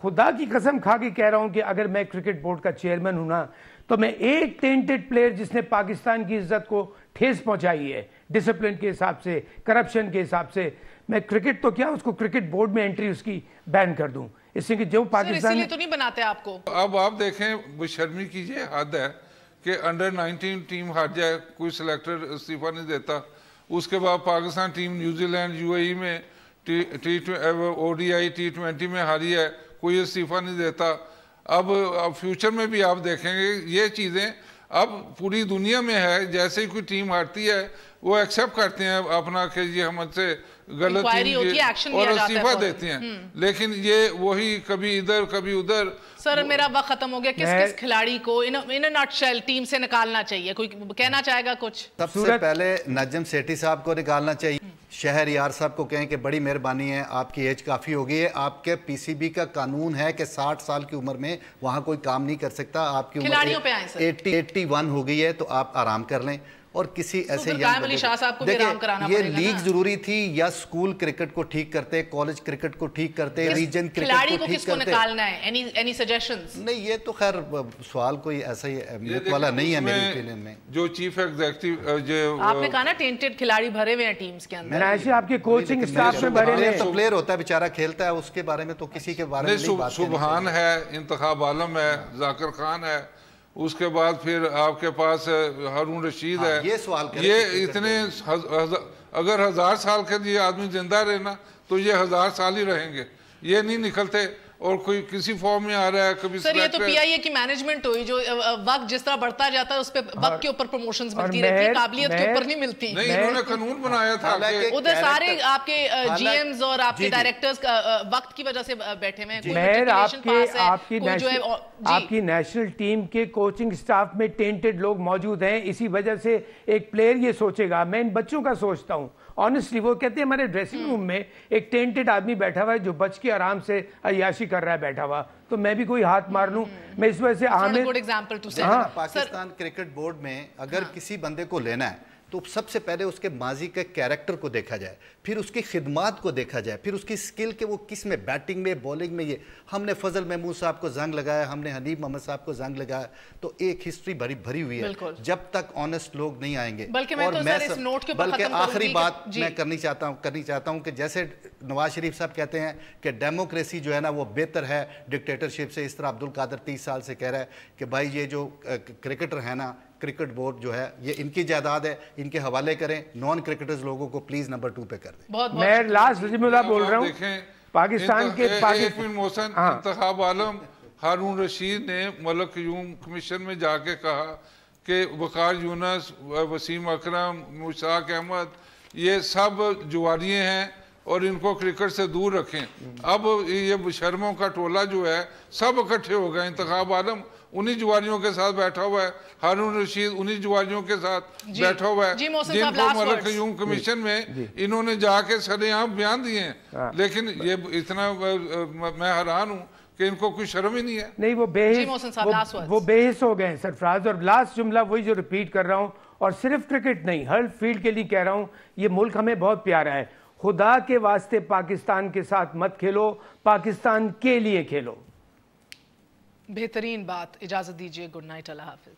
खुदा की कसम खा के कह रहा हूं कि अगर मैं क्रिकेट बोर्ड का चेयरमैन हूं ना, तो मैं एक टेंटेड प्लेयर जिसने पाकिस्तान की इज्जत को ठेस पहुंचाई है डिसिप्लिन के हिसाब से, करप्शन के हिसाब से, मैं क्रिकेट तो क्या उसको क्रिकेट बोर्ड में एंट्री उसकी बैन कर दूं, इससे कि जो पाकिस्तान इसलिए तो नहीं बनाते आपको। अब आप देखें, बेशर्मी की ये हद है कि अंडर 19 टीम हार जाए, कोई सिलेक्टर इस्तीफा नहीं देता, उसके बाद पाकिस्तान टीम न्यूजीलैंड UAE में ODI T20 में हारी है, कोई इस्तीफा नहीं देता। अब फ्यूचर में भी आप देखेंगे ये चीज़ें अब पूरी दुनिया में है, जैसे ही कोई टीम हारती है वो एक्सेप्ट करते हैं अपना कि ये हमसे गलत और इस्तीफा देते हैं, लेकिन ये वही कभी इधर कभी उधर। सर मेरा वक्त खत्म हो गया, किस खिलाड़ी को इन अ नटशेल टीम से निकालना चाहिए, कोई कहना चाहेगा कुछ? सबसे पहले नजम सेठी साहब को निकालना चाहिए, शहर यार साहब को कहें कि बड़ी मेहरबानी है, आपकी एज काफ़ी हो गई है, आपके PCB का कानून है कि 60 साल की उम्र में वहाँ कोई काम नहीं कर सकता, आपकी उम्र 81 हो गई है, तो आप आराम कर लें। और किसी ऐसे देखिए, ये लीग जरूरी थी या स्कूल क्रिकेट को ठीक करते, कॉलेज क्रिकेट को ठीक करते, रीजन क्रिकेट को ठीक करते? निकालना है, एनी सजेशंस? नहीं, ये तो खैर सवाल कोई ऐसा ही अहमियत वाला नहीं है मेरे ओपिनियन में। जो चीफ एग्जीक्यूटिव जो आपने कहा ना टेंटेड खिलाड़ी भरे हुए हैं टीम्स के अंदर, आपके कोचिंग स्टाफ में भरे हुए तो प्लेयर होता है बेचारा, खेलता है, उसके बारे में तो किसी के बारे में नहीं बात। सुबहान है, इंतखाब आलम है, जाकिर खान है, उसके बाद फिर आपके पास हारून रशीद है। ये इतने अगर 1000 साल के लिए आदमी जिंदा रहना तो ये 1000 साल ही रहेंगे, ये नहीं निकलते। और कोई किसी फॉर्म में आ रहा है कभी। सर ये तो PIA की मैनेजमेंट हुई, जो वक्त जिस तरह बढ़ता जाता है उस पे वक्त के ऊपर प्रमोशंस मिलती रहती है, काबिलियत के ऊपर नहीं मिलती। नहीं, इन्होंने कानून बनाया था, उधर सारे आपके GMs और आपके डायरेक्टर्स वक्त की वजह से बैठे हुए हैं। आपकी नेशनल टीम के कोचिंग स्टाफ में टेंटेड लोग मौजूद हैं, इसी वजह से एक प्लेयर ये सोचेगा। मैं इन बच्चों का सोचता हूँ ऑनेस्टली, वो कहते हैं हमारे ड्रेसिंग रूम में एक टेंटेड आदमी बैठा हुआ है जो बच के आराम से अय्याशी कर रहा है बैठा हुआ, तो मैं भी कोई हाथ मार लूं। मैं इस वजह से पाकिस्तान क्रिकेट बोर्ड में अगर किसी बंदे को लेना है तो सबसे पहले उसके माजी के कैरेक्टर को देखा जाए, फिर उसकी खिदमात को देखा जाए, फिर उसकी स्किल के वो किस में, बैटिंग में, बॉलिंग में। ये हमने फजल महमूद साहब को जंग लगाया, हमने हनीफ मोहम्मद साहब को जंग लगाया, तो एक हिस्ट्री भरी हुई है जब तक ऑनेस्ट लोग नहीं आएंगे। बल्कि आखिरी बात मैं करनी चाहता हूँ कि जैसे नवाज शरीफ साहब कहते हैं कि डेमोक्रेसी जो है ना वो बेहतर है डिक्टेटरशिप से, इस तरह अब्दुल कादर 30 साल से कह रहा है कि भाई ये जो क्रिकेटर है ना, क्रिकेट बोर्ड जो है ये इनकी जायदाद है, इनके हवाले करें, नॉन क्रिकेटर्स लोगों को प्लीज नंबर 2 पे कर दें। मैं लास्ट जिम्मेदार बोल रहा हूँ पाकिस्तान के इंतखाब आलम हारून रशीद ने मलक यूम कमीशन में जाके कहा कि वकार यूनस, वसीम अकरम, मुशाक अहमद ये सब जुआरिये हैं, और इनको क्रिकेट से दूर रखें। अब ये शर्मों का टोला जो है सब इकट्ठे हो गए। इंतखाब आलम उन्हीं जुआरियों के साथ बैठा हुआ है, हारून रशीद उन्हीं जुआरियों के साथ बैठा हुआ है, जिनको मलक क़य्यूम कमीशन में इन्होंने जाके सरेआम बयान दिए हैं। लेकिन ये इतना मैं हैरान हूँ कि इनको कोई शर्म ही नहीं है। नहीं, वो बेहिस हो गए हैं सरफराज। और लास्ट जुमला वही जो रिपीट कर रहा हूँ, और सिर्फ क्रिकेट नहीं, हर फील्ड के लिए कह रहा हूँ, ये मुल्क हमें बहुत प्यारा है। खुदा के वास्ते पाकिस्तान के साथ मत खेलो, पाकिस्तान के लिए खेलो। बेहतरीन बात। इजाजत दीजिए। गुड नाइट, अल्लाह हाफिज।